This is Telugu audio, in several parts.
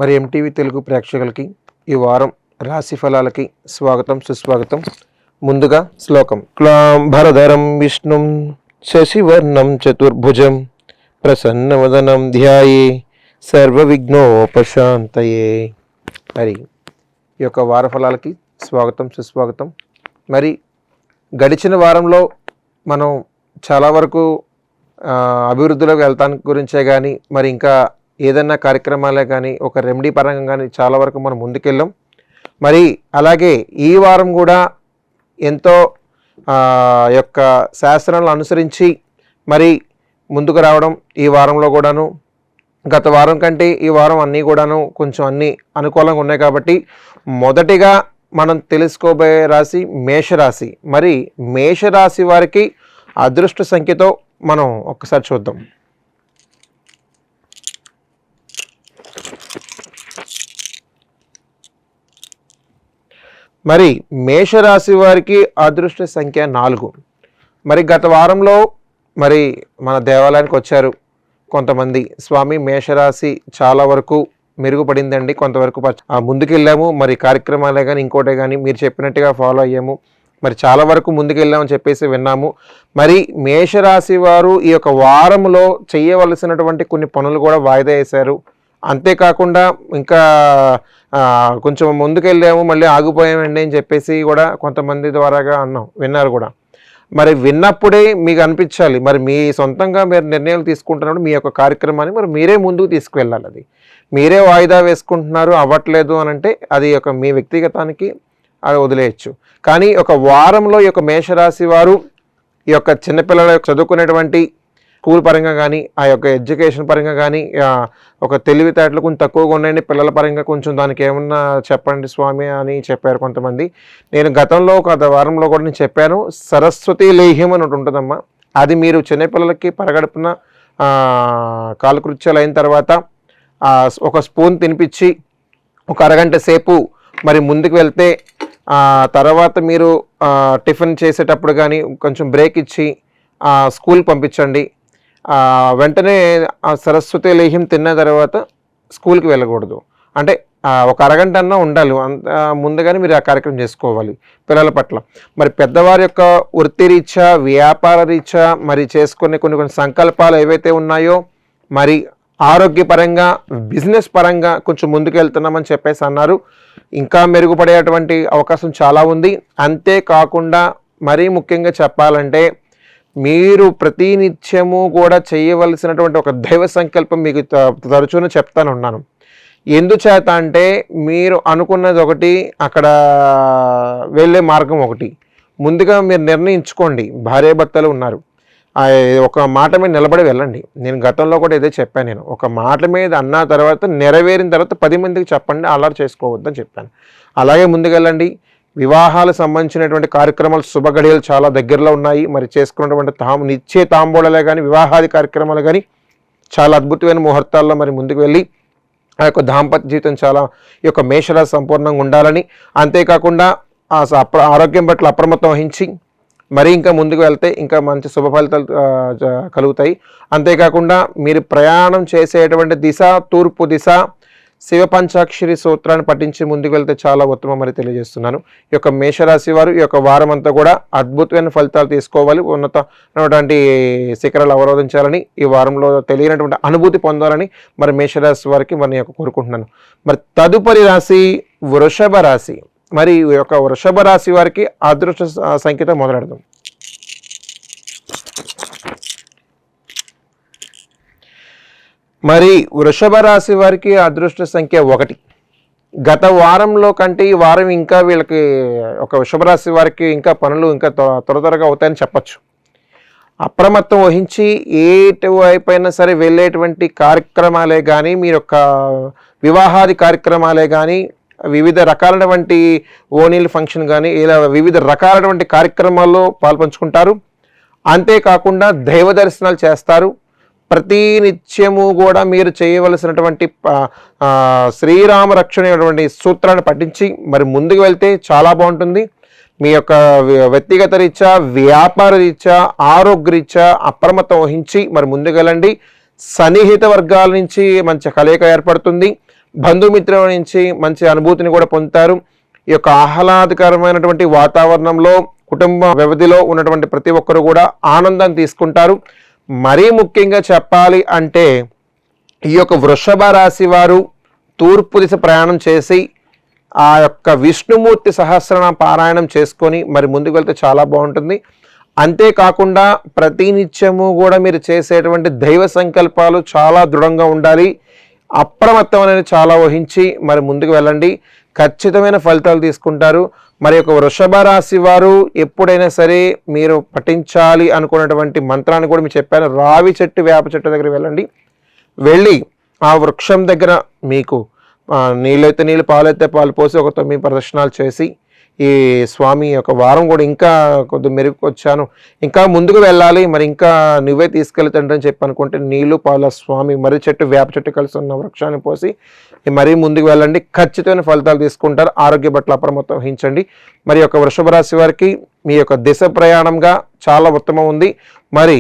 మరి ఎంటీవీ తెలుగు ప్రేక్షకులకి ఈ వారం రాశి ఫలాలకి స్వాగతం సుస్వాగతం. ముందుగా శ్లోకం. క్లాంబరధరం విష్ణుం శశివర్ణం చతుర్భుజం ప్రసన్నవదనం ధ్యాయే సర్వ విఘ్నోపశాంతయే. మరి ఈ యొక్క వార ఫలాలకి స్వాగతం సుస్వాగతం. మరి గడిచిన వారంలో మనం చాలా వరకు అభివృద్ధిలోకి వెళ్తానికి గురించే కానీ మరి ఇంకా ఏదైనా కార్యక్రమాలే కానీ ఒక రెమెడీ పరంగా కానీ చాలా వరకు మనం ముందుకెళ్ళాం. మరి అలాగే ఈ వారం కూడా ఎంతో యొక్క శాస్త్రాలను అనుసరించి మరి ముందుకు రావడం ఈ వారంలో కూడాను గత వారం కంటే ఈ వారం అన్నీ కూడాను కొంచెం అన్నీ అనుకూలంగా ఉన్నాయి. కాబట్టి మొదటిగా మనం తెలుసుకోబోయే రాశి మేషరాశి. మరి మేషరాశి వారికి అదృష్ట సంఖ్యతో మనం ఒక్కసారి చూద్దాం. మరి మేషరాశి వారికి అదృష్ట సంఖ్య 4. మరి గత వారంలో మరి మన దేవాలయానికి వచ్చారు కొంతమంది. స్వామి మేషరాశి చాలా వరకు మెరుగుపడిందండి, కొంతవరకు ముందుకెళ్ళాము, మరి కార్యక్రమాలే కానీ ఇంకోటే కానీ మీరు చెప్పినట్టుగా ఫాలో అయ్యాము, మరి చాలా వరకు ముందుకెళ్ళామని చెప్పేసి విన్నాము. మరి మేషరాశి వారు ఈ యొక్క వారంలో చేయవలసినటువంటి కొన్ని పనులు కూడా వాయిదా వేశారు. అంతేకాకుండా ఇంకా కొంచెం ముందుకెళ్ళాము మళ్ళీ ఆగిపోయామండి అని చెప్పేసి కూడా కొంతమంది ద్వారాగా విన్నారు కూడా. మరి విన్నప్పుడే మీకు అనిపించాలి, మరి మీ సొంతంగా మీరు నిర్ణయాలు తీసుకుంటున్నప్పుడు మీ యొక్క కార్యక్రమాన్ని మరి మీరే ముందుకు తీసుకువెళ్ళాలి. అది మీరే వాయిదా వేసుకుంటున్నారు అవ్వట్లేదు అని అంటే అది ఒక మీ వ్యక్తిగతానికి అది వదిలేయచ్చు. కానీ ఒక వారంలో ఈ యొక్క మేషరాశి వారు ఈ యొక్క చిన్నపిల్లల చదువుకునేటువంటి స్కూల్ పరంగా కానీ ఆ యొక్క ఎడ్యుకేషన్ పరంగా కానీ ఒక తెలివితేటలు కొంచెం తక్కువగా ఉన్నాయండి పిల్లల పరంగా, కొంచెం దానికి ఏమన్నా చెప్పండి స్వామి అని చెప్పారు కొంతమంది. నేను గతంలో గత వారంలో కూడా నేను చెప్పాను, సరస్వతి లేహ్యం అని ఒకటి ఉంటుందమ్మా. అది మీరు చిన్నపిల్లలకి పరగడుపున కాలకృత్యాలు అయిన తర్వాత ఒక స్పూన్ తినిపించి ఒక అరగంట సేపు మరి ముందుకు వెళ్తే తర్వాత మీరు టిఫిన్ చేసేటప్పుడు కానీ కొంచెం బ్రేక్ ఇచ్చి స్కూల్కి పంపించండి. వెంటనే ఆ సరస్వతి లేహ్యం తిన్న తర్వాత స్కూల్కి వెళ్ళకూడదు, అంటే ఒక అరగంట అన్నా ఉండాలి. ముందుగానే మీరు ఆ కార్యక్రమం చేసుకోవాలి పిల్లల పట్ల. మరి పెద్దవారి యొక్క వృత్తి రీత్యా వ్యాపార రీత్యా మరి చేసుకునే కొన్ని సంకల్పాలు ఏవైతే ఉన్నాయో మరి ఆరోగ్యపరంగా బిజినెస్ పరంగా కొంచెం ముందుకు వెళ్తున్నామని చెప్పేసి అన్నారు. ఇంకా మెరుగుపడేటువంటి అవకాశం చాలా ఉంది. అంతేకాకుండా మరీ ముఖ్యంగా చెప్పాలంటే మీరు ప్రతినిత్యము కూడా చేయవలసినటువంటి ఒక దైవ సంకల్పం మీకు తరచున చెప్తానున్నాను. ఎందుచేత అంటే మీరు అనుకున్నది ఒకటి, అక్కడ వెళ్ళే మార్గం ఒకటి. ముందుగా మీరు నిర్ణయించుకోండి. భార్యాభర్తలు ఉన్నారు, ఒక మాట మీద నిలబడి వెళ్ళండి. నేను గతంలో కూడా ఇదే చెప్పాను. నేను ఒక మాట మీద అన్న తర్వాత నెరవేరిన తర్వాత 10 మందికి చెప్పండి, అల్లరి చేసుకోవద్దని చెప్పాను. అలాగే ముందుకెళ్ళండి. వివాహాలకు సంబంధించినటువంటి కార్యక్రమాలు శుభగడియలు చాలా దగ్గరలో ఉన్నాయి. మరి చేసుకున్నటువంటి నిత్య తాంబూలాలే కానీ వివాహాది కార్యక్రమాలు కానీ చాలా అద్భుతమైన ముహూర్తాల్లో మరి ముందుకు వెళ్ళి ఆ యొక్క దాంపత్య జీవితం చాలా ఈ యొక్క మేషరాశి సంపూర్ణంగా ఉండాలని, అంతేకాకుండా ఆరోగ్యం పట్ల అప్రమత్తం వహించి మరి ఇంకా ముందుకు వెళ్తే ఇంకా మంచి శుభ ఫలితాలు కలుగుతాయి. అంతేకాకుండా మీరు ప్రయాణం చేసేటువంటి దిశ తూర్పు దిశ, శివ పంచాక్షరి సూత్రాన్ని పఠించి ముందుకు వెళ్తే చాలా ఉత్తమం మరి తెలియజేస్తున్నాను. ఈ యొక్క మేషరాశి వారు ఈ యొక్క వారం అంతా కూడా అద్భుతమైన ఫలితాలు తీసుకోవాలి, ఉన్నతమైనటువంటి శిఖరాలు అవరోధించాలని, ఈ వారంలో తెలియనటువంటి అనుభూతి పొందాలని మరి మేషరాశి వారికి మరి నేను కోరుకుంటున్నాను. మరి తదుపరి రాశి వృషభ రాశి. మరి ఈ యొక్క వృషభ రాశి వారికి అదృష్ట సంఖ్యతో మొదలెడదాం. మరి వృషభ రాశి వారికి అదృష్ట సంఖ్య 1. గత వారంలో కంటే ఈ వారం ఇంకా వీళ్ళకి ఒక వృషభ రాశి వారికి ఇంకా పనులు ఇంకా త్వరగా అవుతాయని చెప్పచ్చు. అప్రమత్తం వహించి ఎటువైపు అయినా సరే వెళ్ళేటువంటి కార్యక్రమాలే కానీ, మీరు యొక్క వివాహాది కార్యక్రమాలే కానీ, వివిధ రకాలైనటువంటి ఓనీల ఫంక్షన్ కానీ ఇలా వివిధ రకాలైనటువంటి కార్యక్రమాల్లో పాల్పంచుకుంటారు. అంతేకాకుండా దైవ దర్శనాలు చేస్తారు. ప్రతినిత్యము కూడా మీరు చేయవలసినటువంటి శ్రీరామ రక్షణ అనేటువంటి సూత్రాన్ని పఠించి మరి ముందుకు వెళ్తే చాలా బాగుంటుంది. మీ యొక్క వ్యక్తిగత రీత్యా వ్యాపార రీత్యా ఆరోగ్య రీత్యా అప్రమత్తం వహించి మరి ముందుకు వెళ్ళండి. సన్నిహిత వర్గాల నుంచి మంచి కలయిక ఏర్పడుతుంది. బంధుమిత్రుల నుంచి మంచి అనుభూతిని కూడా పొందుతారు. ఈ యొక్క ఆహ్లాదకరమైనటువంటి వాతావరణంలో కుటుంబ వ్యవధిలో ఉన్నటువంటి ప్రతి ఒక్కరు కూడా ఆనందం తీసుకుంటారు. మరీ ముఖ్యంగా చెప్పాలి అంటే ఈ యొక్క వృషభ రాశి వారు తూర్పు దిశ ప్రయాణం చేసి ఆ యొక్క విష్ణుమూర్తి సహస్రనామ పారాయణం చేసుకొని మరి ముందుకు వెళ్తే చాలా బాగుంటుంది. అంతేకాకుండా ప్రతినిత్యము కూడా మీరు చేసేటువంటి దైవ సంకల్పాలు చాలా దృఢంగా ఉండాలి. అప్రమత్తం అనేది చాలా వహించి మరి ముందుకు వెళ్ళండి, ఖచ్చితమైన ఫలితాలు తీసుకుంటారు. మరి యొక్క వృషభ రాశి వారు ఎప్పుడైనా సరే మీరు పఠించాలి అనుకున్నటువంటి మంత్రాన్ని కూడా మీకు చెప్పాను. రావి చెట్టు వేప చెట్టు దగ్గర వెళ్ళి ఆ వృక్షం దగ్గర మీకు నీళ్ళైతే నీళ్ళు పాలైతే పాలు పోసి ఒక 9 ప్రదక్షిణాలు చేసి ఈ స్వామి యొక్క వారం కూడా ఇంకా కొద్ది మెరుగు వచ్చాను, ఇంకా ముందుకు వెళ్ళాలి, మరి ఇంకా నువ్వే తీసుకెళ్తాంటని చెప్పి అనుకుంటే నీళ్లు పాల స్వామి మర్రి చెట్టు వేప చెట్టు కలిసి ఉన్న వృక్షాన్ని పోసి మరీ ముందుకు వెళ్ళండి, ఖచ్చితమైన ఫలితాలు తీసుకుంటారు. ఆరోగ్య పట్ల అప్రమత్తం వహించండి. మరి యొక్క వృషభ రాశి వారికి మీ యొక్క దిశ ప్రయాణంగా చాలా ఉత్తమం ఉంది. మరి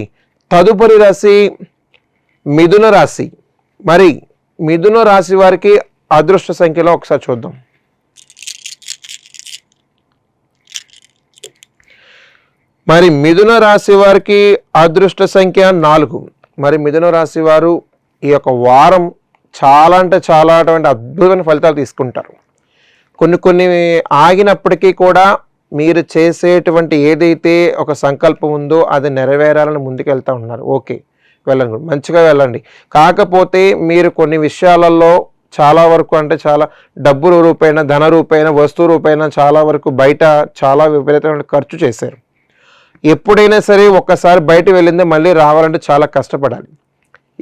తదుపరి రాశి మిథున రాశి. మరి మిథున రాశి వారికి అదృష్ట సంఖ్యలో ఒకసారి చూద్దాం. మరి మిథున రాశి వారికి అదృష్ట సంఖ్య 4. మరి మిథున రాశి వారు ఈ యొక్క వారం చాలా అంటే చాలా అటువంటి అద్భుతమైన ఫలితాలు తీసుకుంటారు. కొన్ని ఆగినప్పటికీ కూడా మీరు చేసేటువంటి ఏదైతే ఒక సంకల్పం ఉందో అది నెరవేరాలని ముందుకెళ్తూ ఉన్నారు. ఓకే, వెళ్ళండి, మంచిగా వెళ్ళండి. కాకపోతే మీరు కొన్ని విషయాలలో చాలా వరకు అంటే చాలా డబ్బుల రూపేణ, ధన రూపేణ, వస్తువు రూపేణ చాలా వరకు బయట చాలా విపరీతమైన ఖర్చు చేశారు. ఎప్పుడైనా సరే ఒక్కసారి బయట వెళ్ళిందే మళ్ళీ రావాలంటే చాలా కష్టపడాలి.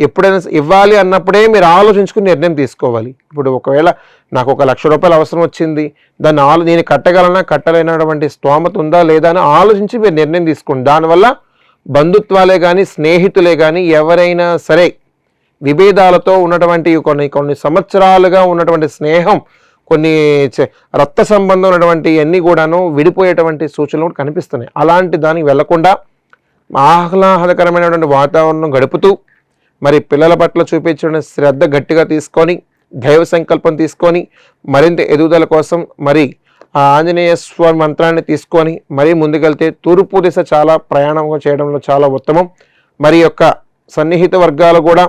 ఎప్పుడైనా ఇవ్వాలి అన్నప్పుడే మీరు ఆలోచించుకుని నిర్ణయం తీసుకోవాలి. ఇప్పుడు ఒకవేళ నాకు 1 లక్ష రూపాయలు అవసరం వచ్చింది, దాన్ని నేను కట్టగలనా కట్టలేనటువంటి స్తోమత ఉందా లేదా అని ఆలోచించి మీరు నిర్ణయం తీసుకోండి. దానివల్ల బంధుత్వాలే కానీ స్నేహితులే కానీ ఎవరైనా సరే విభేదాలతో ఉన్నటువంటి కొన్ని సంవత్సరాలుగా ఉన్నటువంటి స్నేహం, కొన్ని రక్త సంబంధం ఉన్నటువంటి అన్నీ కూడాను విడిపోయేటువంటి సూచనలు కూడా కనిపిస్తున్నాయి. అలాంటి దానికి వెళ్లకుండా ఆహ్లాదకరమైనటువంటి వాతావరణం గడుపుతూ మరి పిల్లల పట్ల చూపించిన శ్రద్ధ గట్టిగా తీసుకొని దైవ సంకల్పం తీసుకొని మరింత ఎదుగుదల కోసం మరి ఆ ఆంజనేయ స్వామి మంత్రాన్ని తీసుకొని మరీ ముందుకెళ్తే తూర్పు దిశ చాలా ప్రయాణం చేయడంలో చాలా ఉత్తమం. మరి యొక్క సన్నిహిత వర్గాలు కూడా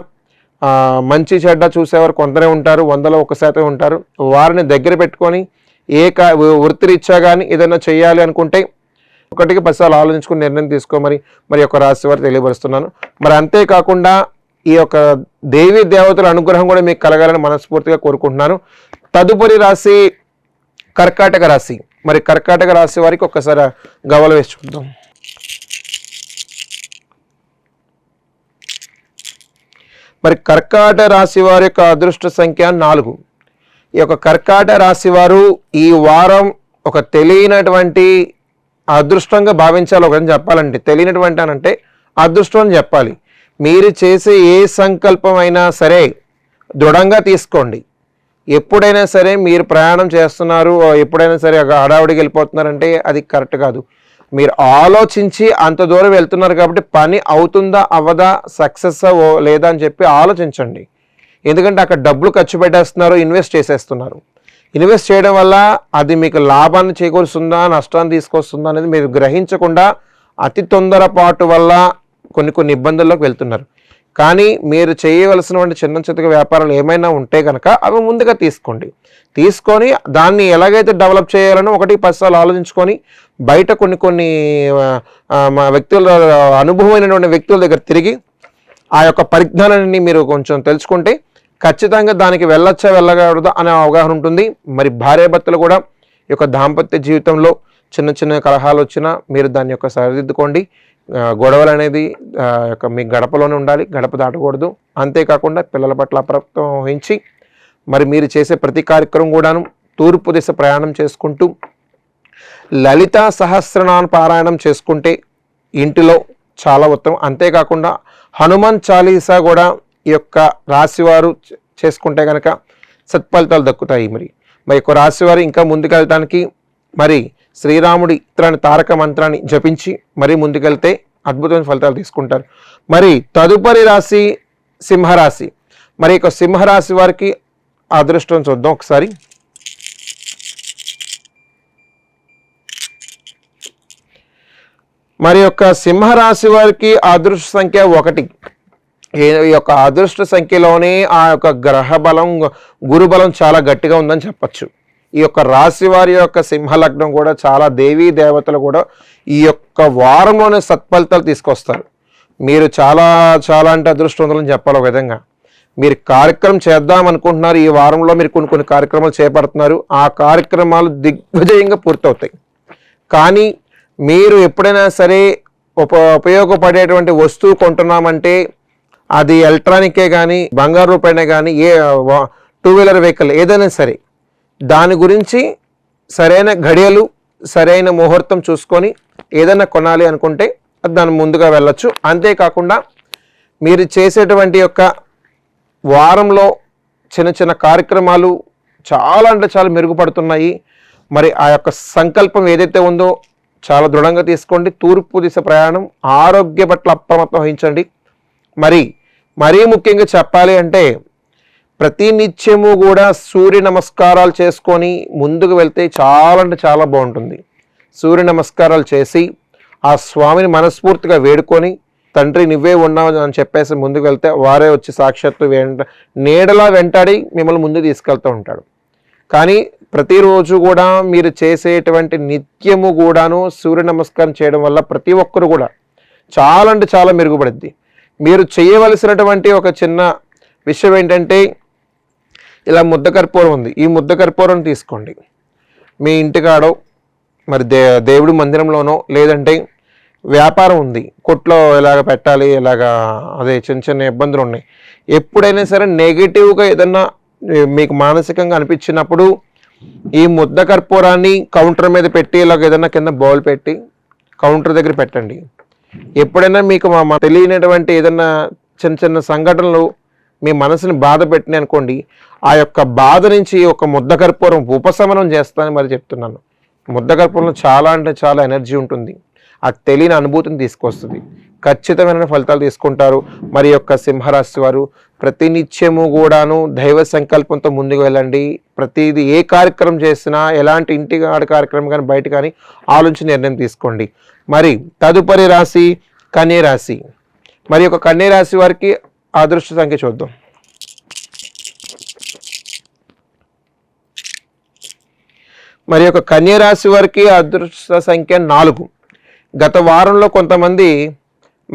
మంచి చెడ్డ చూసేవారు కొందరే ఉంటారు, 100లో 1% ఉంటారు. వారిని దగ్గర పెట్టుకొని వృత్తిరీత్యా కానీ ఏదైనా చేయాలి అనుకుంటే 1కి 10 సార్లు ఆలోచించుకుని నిర్ణయం తీసుకోమని మరి యొక్క రాశి వారు తెలియపరుస్తున్నాను. మరి అంతేకాకుండా ఈ యొక్క దేవీ దేవతల అనుగ్రహం కూడా మీకు కలగాలని మనస్ఫూర్తిగా కోరుకుంటున్నాను. తదుపరి రాశి కర్కాటక రాశి. మరి కర్కాటక రాశి వారికి ఒక్కసారి గవల వేసి చూద్దాం. మరి కర్కాటక రాశి వారి యొక్క అదృష్ట సంఖ్య 4. ఈ యొక్క కర్కాటక రాశి వారు ఈ వారం ఒక తెలియనటువంటి అదృష్టంగా భావించాలి. ఒకటి చెప్పాలంటే తెలియనటువంటి అంటే అదృష్టం అని చెప్పాలి. మీరు చేసే ఏ సంకల్పం అయినా సరే దృఢంగా తీసుకోండి. ఎప్పుడైనా సరే మీరు ప్రయాణం చేస్తున్నారు, ఎప్పుడైనా సరే హడావుడికి వెళ్ళిపోతున్నారంటే అది కరెక్ట్ కాదు. మీరు ఆలోచించి అంత దూరం వెళ్తున్నారు కాబట్టి పని అవుతుందా అవ్వదా, సక్సెస్ లేదా అని చెప్పి ఆలోచించండి. ఎందుకంటే అక్కడ డబ్బులు ఖర్చు పెట్టేస్తున్నారు, ఇన్వెస్ట్ చేసేస్తున్నారు. ఇన్వెస్ట్ చేయడం వల్ల అది మీకు లాభాన్ని చేకూరుస్తుందా నష్టాన్ని తీసుకొస్తుందా అనేది మీరు గ్రహించకుండా అతి తొందరపాటు వల్ల కొన్ని ఇబ్బందుల్లోకి వెళ్తున్నారు. కానీ మీరు చేయవలసినటువంటి చిన్న చిన్న వ్యాపారాలు ఏమైనా ఉంటే కనుక అవి ముందుగా తీసుకొని దాన్ని ఎలాగైతే డెవలప్ చేయాలని 1కి 10 సార్లు ఆలోచించుకొని బయట కొన్ని వ్యక్తుల అనుభవమైనటువంటి వ్యక్తుల దగ్గర తిరిగి ఆ యొక్క పరిజ్ఞానాన్ని మీరు కొంచెం తెలుసుకుంటే ఖచ్చితంగా దానికి వెళ్ళకూడదు అనే అవగాహన ఉంటుంది. మరి భార్యాభర్తలు కూడా ఈ యొక్క దాంపత్య జీవితంలో చిన్న కలహాలు వచ్చినా మీరు దాని యొక్క సరిదిద్దుకోండి. గొడవలు అనేది మీ గడపలోనే ఉండాలి, గడప దాటకూడదు. అంతేకాకుండా పిల్లల పట్ల అప్రమత్తం వహించి మరి మీరు చేసే ప్రతి కార్యక్రమం కూడాను తూర్పు దిశ ప్రయాణం చేసుకుంటూ లలితా సహస్రనామ పారాయణం చేసుకుంటే ఇంటిలో చాలా ఉత్తమం. అంతేకాకుండా హనుమాన్ చాలీసా కూడా ఈ యొక్క రాశివారు చేసుకుంటే కనుక సత్ఫలితాలు దక్కుతాయి. మరి యొక్క రాశివారు ఇంకా ముందుకెళ్ళటానికి మరి శ్రీరాముడి తారక మంత్రాన్ని జపించి మరీ ముందుకెళ్తే అద్భుతమైన ఫలితాలు తీసుకుంటారు. మరి తదుపరి రాశి సింహరాశి. మరి యొక్క సింహరాశి వారికి అదృష్టం చూద్దాం ఒకసారి. మరి యొక్క సింహరాశి వారికి అదృష్ట సంఖ్య 1. ఈ యొక్క అదృష్ట సంఖ్యలోనే ఆ యొక్క గ్రహ బలం, గురు బలం చాలా గట్టిగా ఉందని చెప్పచ్చు. ఈ యొక్క రాశి వారి యొక్క సింహలగ్నం కూడా చాలా దేవీ దేవతలు కూడా ఈ యొక్క వారంలోనే సత్ఫలితాలు తీసుకొస్తారు. మీరు చాలా చాలా అంటే అదృష్టవంతులని చెప్పాలి. ఒక విధంగా మీరు కార్యక్రమం చేద్దాం అనుకుంటున్నారు, ఈ వారంలో మీరు కొన్ని కార్యక్రమాలు చేపడుతున్నారు, ఆ కార్యక్రమాలు దిగ్విజయంగా పూర్తవుతాయి. కానీ మీరు ఎప్పుడైనా సరే ఉపయోగపడేటువంటి వస్తువు కొంటున్నామంటే అది ఎలక్ట్రానికే కానీ బంగారు రూపాయనే కానీ ఏ 2-వీలర్ వెహికల్ ఏదైనా సరే దాని గురించి సరైన ఘడియలు సరైన ముహూర్తం చూసుకొని ఏదైనా కొనాలి అనుకుంటే దాని ముందుగా వెళ్ళొచ్చు. అంతేకాకుండా మీరు చేసేటువంటి యొక్క వారంలో చిన్న చిన్న కార్యక్రమాలు చాలా అంటే చాలా మెరుగుపడుతున్నాయి. మరి ఆ యొక్క సంకల్పం ఏదైతే ఉందో చాలా దృఢంగా తీసుకోండి. తూర్పు దిశ ప్రయాణం, ఆరోగ్య పట్ల అప్రమత్తం వహించండి. మరీ ముఖ్యంగా చెప్పాలి అంటే ప్రతి నిత్యము కూడా సూర్య నమస్కారాలు చేసుకొని ముందుకు వెళ్తే చాలా అంటే చాలా బాగుంటుంది. సూర్య నమస్కారాలు చేసి ఆ స్వామిని మనస్ఫూర్తిగా వేడుకొని తండ్రి నువ్వే ఉన్నావు అని చెప్పేసి ముందుకు వెళ్తే వారే వచ్చి సాక్షాత్తు నీడలా వెంటాడి మిమ్మల్ని ముందు తీసుకెళ్తూ ఉంటాడు. కానీ ప్రతిరోజు కూడా మీరు చేసేటువంటి నిత్యము కూడాను సూర్య నమస్కారం చేయడం వల్ల ప్రతి ఒక్కరు కూడా చాలా అంటే చాలా మెరుగుపడుద్ది. మీరు చేయవలసినటువంటి ఒక చిన్న విషయం ఏంటంటే ఇలా ముద్ద కర్పూరం ఉంది, ఈ ముద్ద కర్పూరం తీసుకోండి. మీ ఇంటికాడో మరి దేవుడి మందిరంలోనో లేదంటే వ్యాపారం ఉంది, కొట్లో ఎలాగ పెట్టాలి, ఎలాగా అదే చిన్న చిన్న ఇబ్బందులు ఉన్నాయి. ఎప్పుడైనా సరే నెగిటివ్గా ఏదన్నా మీకు మానసికంగా అనిపించినప్పుడు ఈ ముద్ద కర్పూరాన్ని కౌంటర్ మీద పెట్టి ఇలాగ ఏదన్నా కింద బౌల్ పెట్టి కౌంటర్ దగ్గర పెట్టండి. ఎప్పుడైనా మీకు తెలియనటువంటి ఏదన్నా చిన్న చిన్న సంఘటనలు మీ మనసుని బాధ పెట్టినాయి అనుకోండి, ఆ యొక్క బాధ నుంచి ఒక ముద్ద కర్పూరం ఉపశమనం చేస్తానని మరి చెప్తున్నాను. ముద్ద కర్పూరంలో చాలా అంటే చాలా ఎనర్జీ ఉంటుంది, ఆ తెలియని అనుభూతిని తీసుకొస్తుంది. ఖచ్చితమైన ఫలితాలు తీసుకుంటారు. మరి యొక్క సింహరాశి వారు ప్రతినిత్యము కూడాను దైవ సంకల్పంతో ముందుకు వెళ్ళండి. ప్రతిదీ ఏ కార్యక్రమం చేసినా ఎలాంటి ఇంటి కార్యక్రమం కానీ బయట కానీ ఆలోచించి నిర్ణయం తీసుకోండి. మరి తదుపరి రాశి కన్యా రాశి. మరి యొక్క కన్యా రాశి వారికి అదృష్ట సంఖ్య చూద్దాం. మరి యొక్క కన్యా రాశి వారికి అదృష్ట సంఖ్య 4. గత వారంలో కొంతమంది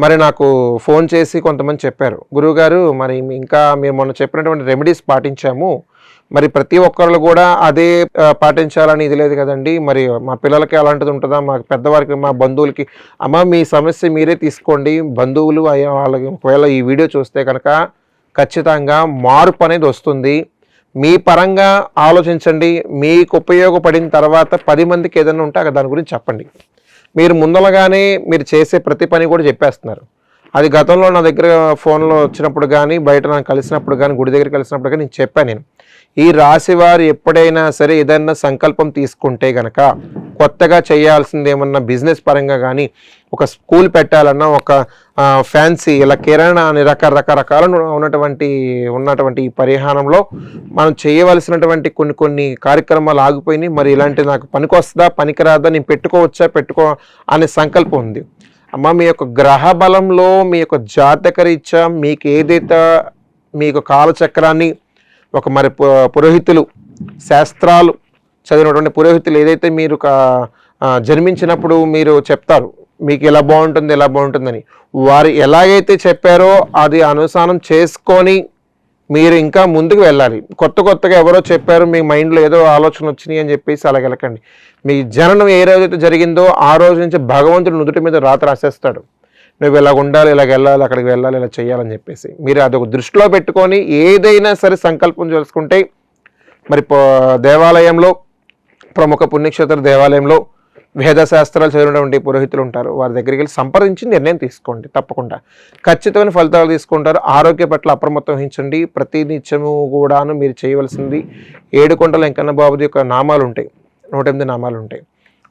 మరి నాకు ఫోన్ చేసి కొంతమంది చెప్పారు, గురువుగారు మరి ఇంకా మీరు మొన్న చెప్పినటువంటి రెమెడీస్ పాటించాము, మరి ప్రతి ఒక్కరు కూడా అదే పాటించాలని ఇది లేదు కదండి, మరి మా పిల్లలకి అలాంటిది ఉంటుందా, మా పెద్దవారికి మా బంధువులకి. అమ్మ మీ సమస్య మీరే తీసుకోండి, బంధువులు అయ్యా వాళ్ళకి ఒకవేళ ఈ వీడియో చూస్తే కనుక ఖచ్చితంగా మార్పు అనేది వస్తుంది. మీ పరంగా ఆలోచించండి, మీకు ఉపయోగపడిన తర్వాత 10 మందికి ఏదైనా ఉంటే దాని గురించి చెప్పండి. మీరు ముందలగానే మీరు చేసే ప్రతి పని కూడా చెప్పేస్తున్నారు. అది గతంలో నా దగ్గర ఫోన్లో వచ్చినప్పుడు కానీ బయట నాకు కలిసినప్పుడు కానీ గుడి దగ్గర కలిసినప్పుడు కానీ నేను చెప్పాను. ఈ రాశి వారు ఎప్పుడైనా సరే ఏదైనా సంకల్పం తీసుకుంటే కనుక కొత్తగా చేయాల్సింది ఏమన్నా బిజినెస్ పరంగా కానీ ఒక స్కూల్ పెట్టాలన్నా ఒక ఫ్యాన్సీ ఇలా కిరాణా అని రకరకాల ఉన్నటువంటి ఈ పరిహారంలో మనం చేయవలసినటువంటి కొన్ని కార్యక్రమాలు ఆగిపోయినాయి. మరి ఇలాంటి నాకు పనికొస్తుందా పనికిరాదా, నేను పెట్టుకో అనే సంకల్పం ఉంది. అమ్మ మీ యొక్క గ్రహ బలంలో మీ యొక్క జాతకరీత్యా మీకు ఏదైతే మీకు కాలచక్రాన్ని ఒక మరి పురోహితులు శాస్త్రాలు చదివినటువంటి పురోహితులు ఏదైతే మీరు జన్మించినప్పుడు మీరు చెప్తారు మీకు ఎలా బాగుంటుందని, వారు ఎలాగైతే చెప్పారో అది అనుసారం చేసుకొని మీరు ఇంకా ముందుకు వెళ్ళాలి. కొత్తగా ఎవరో చెప్పారు మీ మైండ్లో ఏదో ఆలోచన వచ్చినాయి అని చెప్పేసి అలాగ వెళ్ళకండి. మీ జననం ఏ రోజైతే జరిగిందో ఆ రోజు నుంచి భగవంతుడు నుదుటి మీద రాత రాసేస్తాడు, నువ్వు ఇలాగ ఉండాలి, ఇలాగ వెళ్ళాలి, అక్కడికి వెళ్ళాలి, ఇలా చేయాలని చెప్పేసి. మీరు అదొక దృష్టిలో పెట్టుకొని ఏదైనా సరే సంకల్పం చేసుకుంటే మరి దేవాలయంలో ప్రముఖ పుణ్యక్షేత్ర దేవాలయంలో వేదశాస్త్రాలు చదివినటువంటి పురోహితులు ఉంటారు, వారి దగ్గరికి వెళ్ళి సంప్రదించి నిర్ణయం తీసుకోండి. తప్పకుండా ఖచ్చితమైన ఫలితాలు తీసుకుంటారు. ఆరోగ్య పట్ల అప్రమత్తం వహించండి. ప్రతి నిత్యము కూడాను మీరు చేయవలసింది 7 కొండల వెంకన్న బాబుది యొక్క నామాలు ఉంటాయి, 108 నామాలు ఉంటాయి.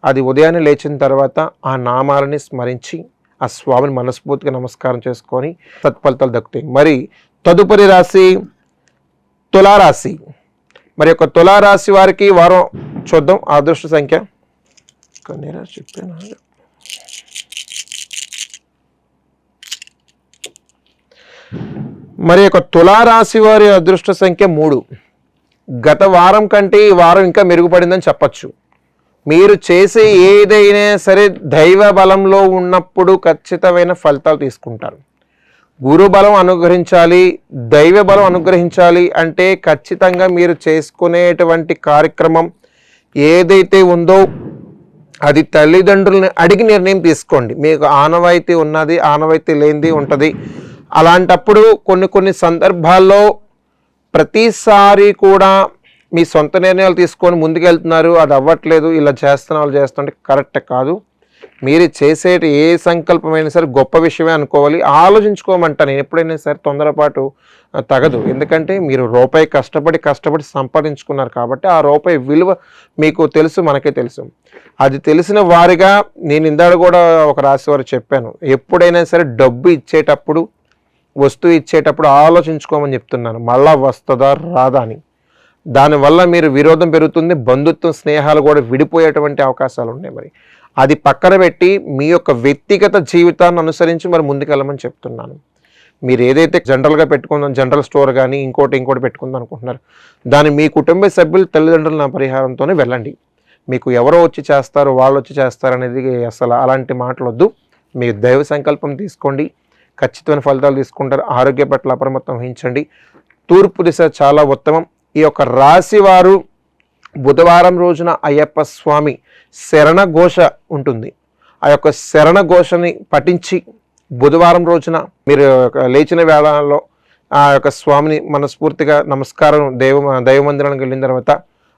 అది ఉదయాన్నే లేచిన తర్వాత ఆ నామాలని స్మరించి ఆ స్వామిని మనస్ఫూర్తిగా నమస్కారం చేసుకొని సత్ఫలితాలు దక్కుతాయి. మరి తదుపరి రాశి తులారాశి. మరి యొక్క తులారాశి వారికి వారం చూద్దాం. అదృష్ట సంఖ్య చెప్పాను. మరి యొక్క తులారాశి వారి అదృష్ట సంఖ్య 3. గత వారం కంటే ఈ వారం ఇంకా మెరుగుపడిందని చెప్పచ్చు. మీరు చేసే ఏదైనా సరే దైవ బలంలో ఉన్నప్పుడు ఖచ్చితమైన ఫలితాలు తీసుకుంటారు. గురు బలం అనుగ్రహించాలి, దైవ బలం అనుగ్రహించాలి అంటే ఖచ్చితంగా మీరు చేసుకునేటువంటి కార్యక్రమం ఏదైతే ఉందో అది తల్లిదండ్రులని అడిగి నిర్ణయం తీసుకోండి. మీకు ఆనవాయితీ ఉన్నది, ఆనవాయితీ లేనిది ఉంటుంది. అలాంటప్పుడు కొన్ని సందర్భాల్లో ప్రతిసారి కూడా మీ సొంత నిర్ణయాలు తీసుకొని ముందుకెళ్తున్నారు, అది అవ్వట్లేదు, ఇలా చేస్తుంటే కరెక్ట్ కాదు. మీరు చేసే ఏ సంకల్పమైనా సరే గొప్ప విషయమే అనుకోవాలి. ఆలోచించుకోమంటా నేను ఎప్పుడైనా సరే తొందరపాటు తగదు. ఎందుకంటే మీరు రూపాయి కష్టపడి సంపాదించుకున్నారు కాబట్టి ఆ రూపాయి విలువ మీకు తెలుసు, మనకే తెలుసు. అది తెలిసిన వారిగా నేను ఇందాక కూడా ఒక రాశి వారు చెప్పాను, ఎప్పుడైనా సరే డబ్బు ఇచ్చేటప్పుడు, వస్తువు ఇచ్చేటప్పుడు ఆలోచించుకోమని చెప్తున్నాను. మళ్ళా వస్తుందా రాదా అని. దానివల్ల మీరు విరోధం పెరుగుతుంది, బంధుత్వం స్నేహాలు కూడా విడిపోయేటువంటి అవకాశాలు ఉన్నాయి. మరి అది పక్కన పెట్టి మీ యొక్క వ్యక్తిగత జీవితాన్ని అనుసరించి మరి ముందుకెళ్ళమని చెప్తున్నాను. మీరు ఏదైతే జనరల్గా పెట్టుకుందాం, జనరల్ స్టోర్ కానీ ఇంకోటి పెట్టుకుందాం అనుకుంటున్నారు, దాన్ని మీ కుటుంబ సభ్యులు తల్లిదండ్రుల పరిహారంతోనే వెళ్ళండి. మీకు ఎవరో వచ్చి చేస్తారు, వాళ్ళు వచ్చి చేస్తారు అనేది అసలు అలాంటి మాటలు వద్దు. మీరు దైవ సంకల్పం తీసుకోండి, ఖచ్చితమైన ఫలితాలు తీసుకుంటారు. ఆరోగ్య పట్ల అప్రమత్తం వహించండి. తూర్పు దిశ చాలా ఉత్తమం. ఈ యొక్క రాశి వారు బుధవారం రోజున అయ్యప్ప స్వామి శరణ ఘోష ఉంటుంది. ఆ యొక్క శరణ ఘోషని పఠించి బుధవారం రోజున మీరు లేచిన వేళలో ఆ యొక్క స్వామిని మనస్ఫూర్తిగా నమస్కారం దైవ మందిరానికి వెళ్ళిన తర్వాత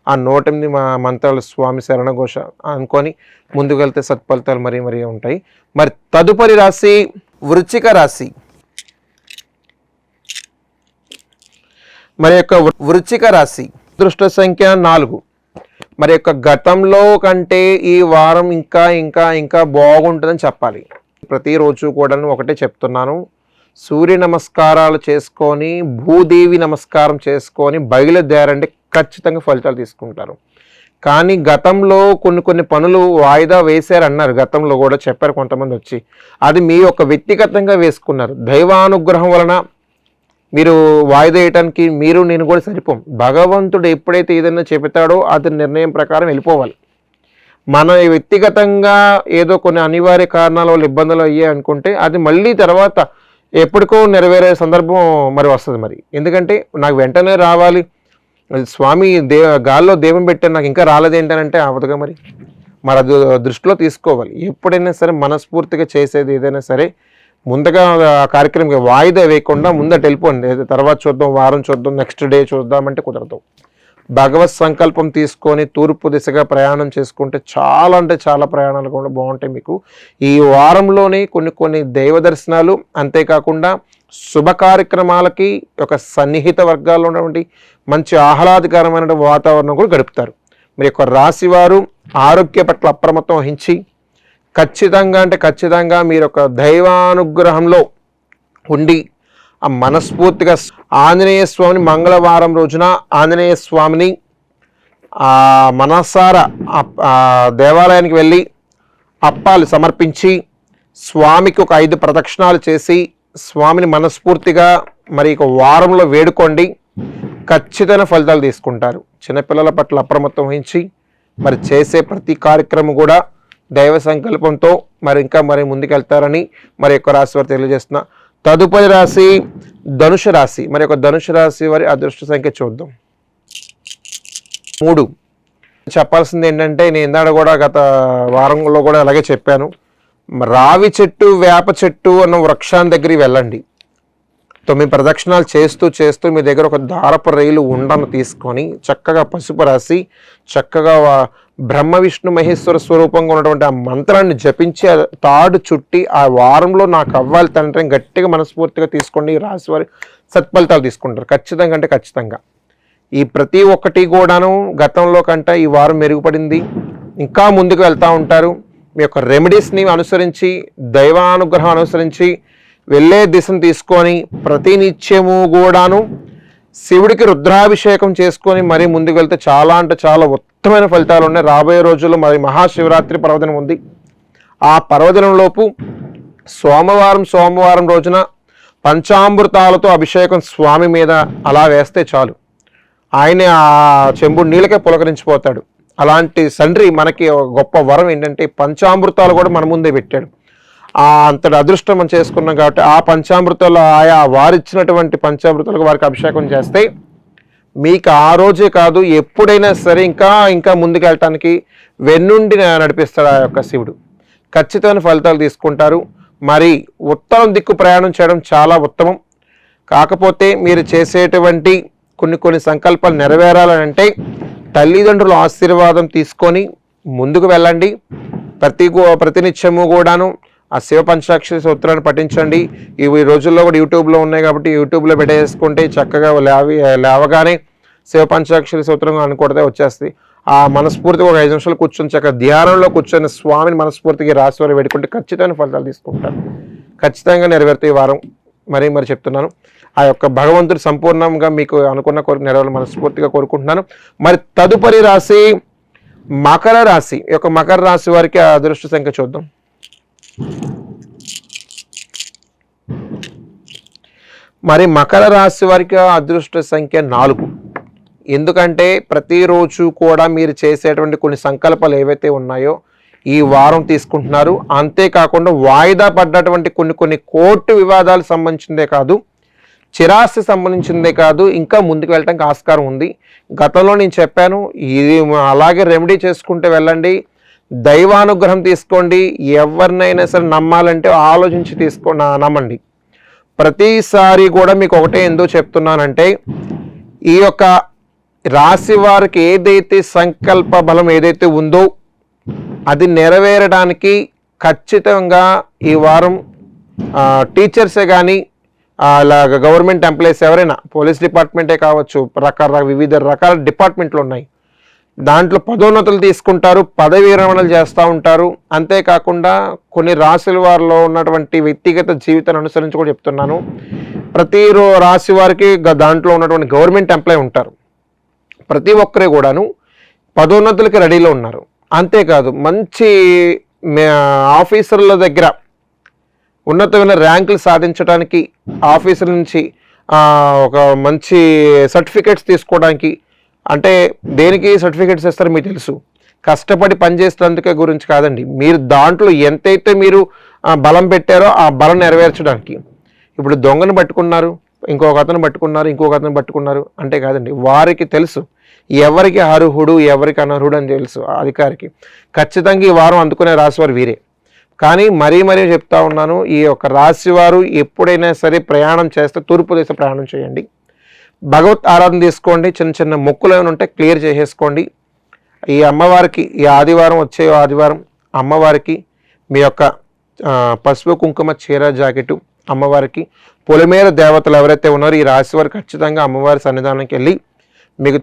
ఆ 108 మంత్రాలు స్వామి శరణ ఘోష అనుకొని ముందుకు వెళ్తే సత్ఫలితాలు మరీ ఉంటాయి. మరి తదుపరి రాశి వృశ్చిక రాశి. మరి యొక్క వృశ్చిక రాశి అదృష్ట సంఖ్య 4. మరి యొక్క గతంలో కంటే ఈ వారం ఇంకా బాగుంటుందని చెప్పాలి. ప్రతిరోజు కూడా ఒకటే చెప్తున్నాను, సూర్య నమస్కారాలు చేసుకొని భూదేవి నమస్కారం చేసుకొని బయలుదేరండి, ఖచ్చితంగా ఫలితాలు తీసుకుంటారు. కానీ గతంలో కొన్ని పనులు వాయిదా వేశారన్నారు, గతంలో కూడా చెప్పారు కొంతమంది వచ్చి, అది మీ యొక్క వ్యక్తిగతంగా వేసుకున్నారు. దైవానుగ్రహం వలన మీరు వాయిదా వేయటానికి నేను కూడా సరిపోం. భగవంతుడు ఎప్పుడైతే ఏదైనా చెబుతాడో అది నిర్ణయం ప్రకారం వెళ్ళిపోవాలి. మన వ్యక్తిగతంగా ఏదో కొన్ని అనివార్య కారణాల వల్ల ఇబ్బందులు అయ్యాయి అనుకుంటే అది మళ్ళీ తర్వాత ఎప్పటికో నెరవేరే సందర్భం మరి వస్తుంది. మరి ఎందుకంటే నాకు వెంటనే రావాలి, స్వామి గాల్లో దీపం పెట్టాను, నాకు ఇంకా రాలేదేంటనంటే అవదుగా. మరి అది దృష్టిలో తీసుకోవాలి. ఎప్పుడైనా సరే మనస్ఫూర్తిగా చేసేది ఏదైనా సరే ముందుగా ఆ కార్యక్రమం వాయిదా వేయకుండా ముందట వెళ్ళిపోండి. తర్వాత చూద్దాం, వారం చూద్దాం, నెక్స్ట్ డే చూద్దామంటే కుదరదు. భగవత్ సంకల్పం తీసుకొని తూర్పు దిశగా ప్రయాణం చేసుకుంటే చాలా ప్రయాణాలు కూడా బాగుంటాయి. మీకు ఈ వారంలోనే కొన్ని దైవ దర్శనాలు, అంతేకాకుండా శుభ కార్యక్రమాలకి ఒక సన్నిహిత వర్గాల్లో ఉన్నటువంటి మంచి ఆహ్లాదకరమైన వాతావరణం కూడా గడుపుతారు. మీరు యొక్క రాశి వారు ఆరోగ్య పట్ల అప్రమత్తం వహించి ఖచ్చితంగా మీరు ఒక దైవానుగ్రహంలో ఉండి ఆ మనస్ఫూర్తిగా ఆంజనేయ స్వామిని మంగళవారం రోజున ఆంజనేయ స్వామిని మనసారా దేవాలయానికి వెళ్ళి అప్పాలు సమర్పించి స్వామికి ఒక 5 ప్రదక్షిణాలు చేసి స్వామిని మనస్ఫూర్తిగా మరి ఒక వారంలో వేడుకోండి, ఖచ్చితమైన ఫలితాలు తీసుకుంటారు. చిన్నపిల్లల పట్ల అప్రమత్తం వహించి మరి చేసే ప్రతి కార్యక్రమం కూడా దైవ సంకల్పంతో ఇంకా ముందుకెళ్తారని మరి యొక్క రాశి వారు తెలియజేస్తున్నా. తదుపరి రాశి ధనుషు రాశి. మరి యొక్క ధనుషు రాశి వారి అదృష్ట సంఖ్య చూద్దాం 3. చెప్పాల్సింది ఏంటంటే నేను ఇందాక కూడా గత వారంలో కూడా అలాగే చెప్పాను, రావి చెట్టు వేప చెట్టు అన్న వృక్షాన్ని దగ్గరికి వెళ్ళండి. 9 ప్రదక్షిణాలు చేస్తూ మీ దగ్గర ఒక దారపు రైలు ఉండను తీసుకొని చక్కగా పసుపు రాసి చక్కగా బ్రహ్మ విష్ణు మహేశ్వర స్వరూపంగా ఉన్నటువంటి ఆ మంత్రాన్ని జపించి తాడు చుట్టి ఆ వారంలో నాకు అవ్వాలి తండ్రి గట్టిగా మనస్ఫూర్తిగా తీసుకోండి. ఈ రాశి వారి సత్ఫలితాలు తీసుకుంటారు ఖచ్చితంగా. ఈ ప్రతి ఒక్కటి కూడాను గతంలో కంటే ఈ వారం మెరుగుపడింది, ఇంకా ముందుకు వెళ్తూ ఉంటారు. మీ యొక్క రెమెడీస్ని అనుసరించి దైవానుగ్రహం అనుసరించి వెళ్ళే దిశను తీసుకొని ప్రతినిత్యము కూడాను శివుడికి రుద్రాభిషేకం చేసుకొని మరీ ముందుకు వెళ్తే చాలా అంటే చాలా ఉత్తమమైన ఫలితాలు ఉన్నాయి. రాబోయే రోజుల్లో మరి మహాశివరాత్రి పర్వదినం ఉంది. ఆ పర్వదినంలోపు సోమవారం రోజున పంచామృతాలతో అభిషేకం స్వామి మీద అలా వేస్తే చాలు, ఆయన ఆ చెంబుడు నీళ్ళకే పులకరించిపోతాడు. అలాంటి తండ్రి మనకి గొప్ప వరం ఏంటంటే పంచామృతాలు కూడా మన ముందే పెట్టాడు. అంతటి అదృష్టం మనం చేసుకున్నాం కాబట్టి ఆ పంచామృతాలు ఆయా వారిచ్చినటువంటి పంచామృతాలకు వారికి అభిషేకం చేస్తే మీకు ఆ రోజే కాదు ఎప్పుడైనా సరే ఇంకా ముందుకు వెళ్ళటానికి వెన్నుండి నడిపిస్తాడు ఆ యొక్క శివుడు. ఖచ్చితమైన ఫలితాలు తీసుకుంటారు. మరి ఉత్తరం దిక్కు ప్రయాణం చేయడం చాలా ఉత్తమం. కాకపోతే మీరు చేసేటువంటి కొన్ని సంకల్పాలు నెరవేరాలంటే తల్లిదండ్రుల ఆశీర్వాదం తీసుకొని ముందుకు వెళ్ళండి. ప్రతినిత్యము కూడాను ఆ శివ పంచాక్షరి సూత్రాన్ని పఠించండి. ఈ రోజుల్లో కూడా యూట్యూబ్లో ఉన్నాయి కాబట్టి యూట్యూబ్లో పెట్టేసుకుంటే చక్కగా లేవగానే శివ పంచాక్షరి సూత్రం అనుకుంటే వచ్చేస్తుంది. ఆ మనస్ఫూర్తిగా ఒక 5 నిమిషాలు కూర్చొని చక్కగా ధ్యానంలో కూర్చొని స్వామిని మనస్ఫూర్తిగా రాశివారి పెట్టుకుంటే ఖచ్చితమైన ఫలితాలు తీసుకుంటారు. ఖచ్చితంగా నెరవేరుతాయి ఈ వారం. మరి చెప్తున్నాను, ఆ యొక్క భగవంతుడు సంపూర్ణంగా మీకు అనుకున్న కోరిక నెరవేరాలని మనస్ఫూర్తిగా కోరుకుంటున్నాను. మరి తదుపరి రాశి మకర రాశి. ఈ యొక్క మకర రాశి వారికి అదృష్ట సంఖ్య చూద్దాం. మరి మకర రాశి వారికి అదృష్ట సంఖ్య 4. ఎందుకంటే ప్రతిరోజు కూడా మీరు చేసేటువంటి కొన్ని సంకల్పాలు ఏవైతే ఉన్నాయో ఈ వారం తీసుకుంటున్నారు. అంతేకాకుండా వాయిదా పడ్డటువంటి కొన్ని కోర్టు వివాదాలకు సంబంధించిందే కాదు, చిరాస్తి సంబంధించిందే కాదు, ఇంకా ముందుకు వెళ్ళటానికి ఆస్కారం ఉంది. గతంలో నేను చెప్పాను, ఇది అలాగే రెమెడీ చేసుకుంటూ వెళ్ళండి. దైవానుగ్రహం తీసుకోండి. ఎవరినైనా సరే నమ్మాలంటే ఆలోచించి నమ్మండి. ప్రతిసారి కూడా మీకు ఒకటే ఎందుకు చెప్తున్నానంటే, ఈ యొక్క రాశి వారికి ఏదైతే సంకల్ప బలం ఏదైతే ఉందో అది నెరవేరడానికి ఖచ్చితంగా ఈ వారం టీచర్సే కానీ అలాగ గవర్నమెంట్ ఎంప్లాయీస్ ఎవరైనా, పోలీస్ డిపార్ట్మెంటే కావచ్చు, వివిధ రకాల డిపార్ట్మెంట్లు ఉన్నాయి, దాంట్లో పదోన్నతులు తీసుకుంటారు, పదవి విరమణలు చేస్తూ ఉంటారు. అంతేకాకుండా కొన్ని రాశుల వారిలో ఉన్నటువంటి వ్యక్తిగత జీవితాన్ని అనుసరించి కూడా చెప్తున్నాను. ప్రతి రాశి వారికి దాంట్లో ఉన్నటువంటి గవర్నమెంట్ ఎంప్లాయీ ఉంటారు. ప్రతి ఒక్కరే కూడాను పదోన్నతులకి రెడీలో ఉన్నారు. అంతేకాదు మంచి ఆఫీసర్ల దగ్గర ఉన్నతమైన ర్యాంకులు సాధించడానికి, ఆఫీసర్ నుంచి ఒక మంచి సర్టిఫికేట్స్ తీసుకోవడానికి, అంటే దేనికి సర్టిఫికేట్స్ ఇస్తారో మీకు తెలుసు, కష్టపడి పనిచేసినందుకే గురించి కాదండి, మీరు దాంట్లో ఎంతైతే మీరు బలం పెట్టారో ఆ బలం నెరవేర్చడానికి. ఇప్పుడు దొంగను పట్టుకున్నారు, ఇంకొక అతను పట్టుకున్నారు అంటే కాదండి, వారికి తెలుసు ఎవరికి అర్హుడు ఎవరికి అనర్హుడు అని తెలుసు అధికారికి. ఖచ్చితంగా ఈ వారం అందుకునే రాశివారు వీరే. కానీ మరీ చెప్తా ఉన్నాను, ఈ యొక్క రాశివారు ఎప్పుడైనా సరే ప్రయాణం చేస్తే తూర్పు దిశ ప్రయాణం చేయండి. భగవత్ ఆరాధన తీసుకోండి. చిన్న మొక్కులు ఏమైనా ఉంటే క్లియర్ చేసేసుకోండి. ఈ అమ్మవారికి వచ్చే ఆదివారం అమ్మవారికి మీ యొక్క పసుపు కుంకుమ చీర జాకెట్, అమ్మవారికి పొలిమేర దేవతలు ఎవరైతే ఉన్నారో ఈ రాశి వారు ఖచ్చితంగా అమ్మవారి సన్నిధానానికి వెళ్ళి మీకు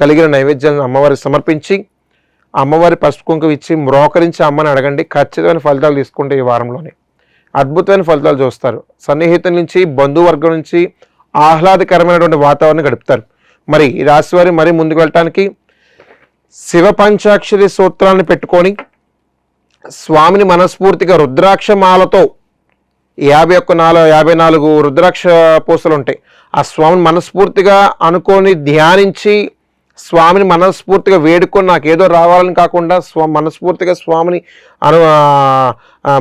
కలిగిన నైవేద్యాన్ని అమ్మవారికి సమర్పించి అమ్మవారి పసుపు కుంకుమ ఇచ్చి మ్రోకరించి అమ్మని అడగండి. ఖచ్చితమైన ఫలితాలు తీసుకుంటే ఈ వారంలోనే అద్భుతమైన ఫలితాలు చూస్తారు. సన్నిహితుల నుంచి, బంధువర్గం నుంచి ఆహ్లాదకరమైనటువంటి వాతావరణం గడుపుతారు. మరి ఈ రాశి వారి మరీ ముందుకు వెళ్ళటానికి శివ పంచాక్షరి సూత్రాన్ని పెట్టుకొని స్వామిని మనస్ఫూర్తిగా రుద్రాక్షమాలతో 54 రుద్రాక్ష పూసలు ఉంటాయి. ఆ స్వామిని మనస్ఫూర్తిగా అనుకొని ధ్యానించి స్వామిని మనస్ఫూర్తిగా వేడుకొని నాకు ఏదో రావాలని కాకుండా మనస్ఫూర్తిగా స్వామిని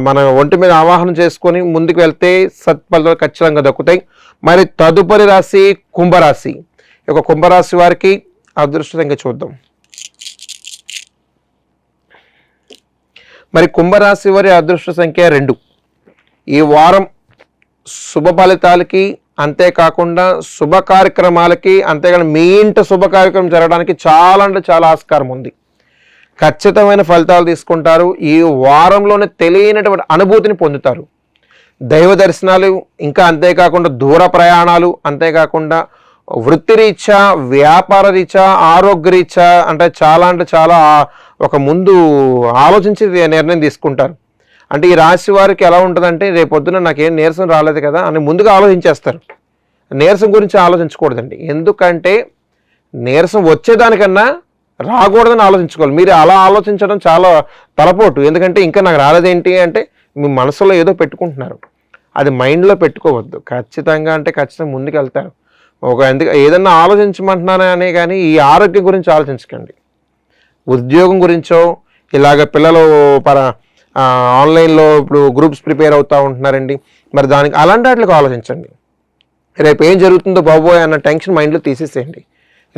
మన ఒంటి మీద ఆవాహన చేసుకొని ముందుకు వెళ్తే సత్ఫలితాలు ఖచ్చితంగా దక్కుతాయి. మరి తదుపరి రాశి కుంభరాశి. ఈ యొక్క కుంభరాశి వారికి అదృష్ట సంఖ్య చూద్దాం. మరి కుంభరాశి వారి అదృష్ట సంఖ్య 2. ఈ వారం శుభ ఫలితాలకి, అంతేకాకుండా శుభ కార్యక్రమాలకి, అంతేకాకుండా మీ ఇంట శుభ కార్యక్రమం జరగడానికి చాలా అంటే చాలా ఆస్కారం ఉంది. ఖచ్చితమైన ఫలితాలు తీసుకుంటారు. ఈ వారంలోనే తెలియనటువంటి అనుభూతిని పొందుతారు. దైవ దర్శనాలు, ఇంకా అంతేకాకుండా దూర ప్రయాణాలు, అంతేకాకుండా వృత్తిరీత్యా, వ్యాపార రీత్యా, ఆరోగ్య రీత్యా అంటే చాలా ఒక ముందు ఆలోచించి నిర్ణయం తీసుకుంటారు. అంటే ఈ రాశి వారికి ఎలా ఉంటుందంటే రేపొద్దున నాకేం నీరసం రాలేదు కదా అని ముందుగా ఆలోచించేస్తారు. నీరసం గురించి ఆలోచించకూడదండి. ఎందుకంటే నీరసం వచ్చేదానికన్నా రాకూడదని ఆలోచించుకోవాలి. మీరు అలా ఆలోచించడం చాలా తలపోటు. ఎందుకంటే ఇంకా నాకు రాలేదేంటి అంటే మీ మనసులో ఏదో పెట్టుకుంటున్నారు. అది మైండ్లో పెట్టుకోవద్దు. ఖచ్చితంగా అంటే ఖచ్చితంగా ముందుకు వెళ్తారు. ఏదన్నా ఆలోచించమంటున్నానే కానీ ఈ ఆరోగ్యం గురించి ఆలోచించకండి. ఉద్యోగం గురించో ఇలాగ పిల్లలు ఆన్లైన్లో ఇప్పుడు గ్రూప్స్ ప్రిపేర్ అవుతూ ఉంటున్నారండి, మరి దానికి అలాంటి వాటికి ఆలోచించండి. రేపు ఏం జరుగుతుందో బాబోయ్ అన్న టెన్షన్ మైండ్లో తీసేసేయండి.